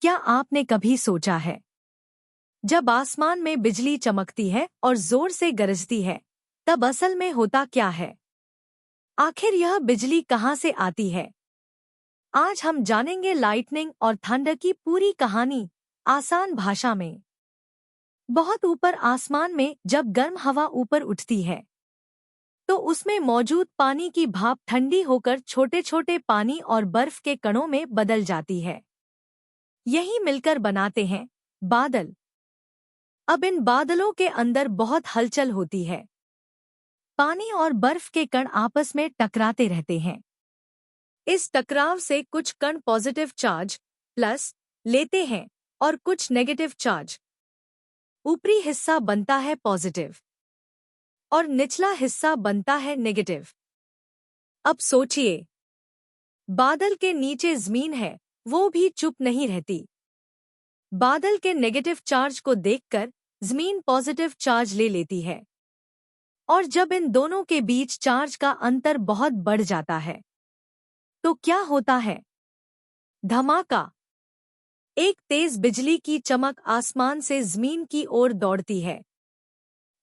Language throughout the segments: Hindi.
क्या आपने कभी सोचा है, जब आसमान में बिजली चमकती है और जोर से गरजती है, तब असल में होता क्या है? आखिर यह बिजली कहाँ से आती है? आज हम जानेंगे लाइटनिंग और थंडर की पूरी कहानी, आसान भाषा में। बहुत ऊपर आसमान में जब गर्म हवा ऊपर उठती है, तो उसमें मौजूद पानी की भाप ठंडी होकर छोटे छोटे पानी और बर्फ के कणों में बदल जाती है। यही मिलकर बनाते हैं बादल। अब इन बादलों के अंदर बहुत हलचल होती है। पानी और बर्फ के कण आपस में टकराते रहते हैं। इस टकराव से कुछ कण पॉजिटिव चार्ज प्लस लेते हैं और कुछ नेगेटिव चार्ज। ऊपरी हिस्सा बनता है पॉजिटिव और निचला हिस्सा बनता है नेगेटिव। अब सोचिए, बादल के नीचे जमीन है, वो भी चुप नहीं रहती। बादल के नेगेटिव चार्ज को देखकर जमीन पॉजिटिव चार्ज ले लेती है, और जब इन दोनों के बीच चार्ज का अंतर बहुत बढ़ जाता है, तो क्या होता है? धमाका। एक तेज बिजली की चमक आसमान से जमीन की ओर दौड़ती है।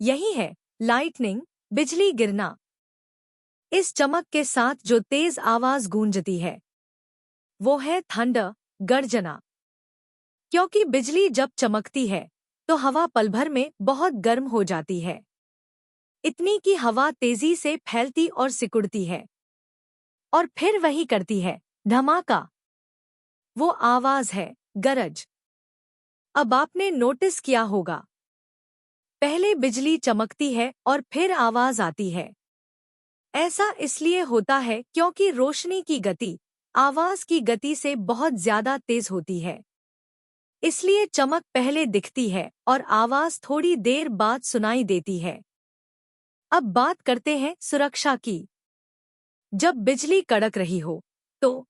यही है लाइटनिंग, बिजली गिरना। इस चमक के साथ जो तेज आवाज गूंजती है, वो है थंडर, गर्जना। क्योंकि बिजली जब चमकती है, तो हवा पल भर में बहुत गर्म हो जाती है। इतनी कि हवा तेजी से फैलती और सिकुड़ती है, और फिर वही करती है धमाका। वो आवाज है गरज। अब आपने नोटिस किया होगा, पहले बिजली चमकती है और फिर आवाज आती है। ऐसा इसलिए होता है क्योंकि रोशनी की गति आवाज की गति से बहुत ज्यादा तेज होती है। इसलिए चमक पहले दिखती है और आवाज थोड़ी देर बाद सुनाई देती है। अब बात करते हैं सुरक्षा की। जब बिजली कड़क रही हो, तो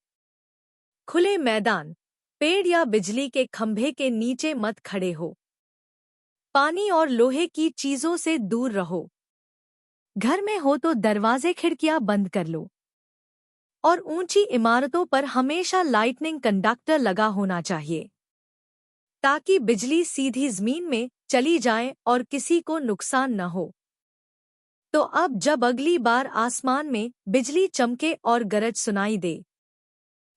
खुले मैदान, पेड़ या बिजली के खंभे के नीचे मत खड़े हो। पानी और लोहे की चीजों से दूर रहो। घर में हो तो दरवाजे खिड़कियां बंद कर लो। और ऊंची इमारतों पर हमेशा लाइटनिंग कंडक्टर लगा होना चाहिए, ताकि बिजली सीधी जमीन में चली जाए और किसी को नुकसान न हो। तो अब जब अगली बार आसमान में बिजली चमके और गरज सुनाई दे,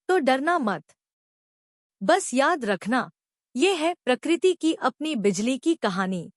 तो डरना मत। बस याद रखना, ये है प्रकृति की अपनी बिजली की कहानी।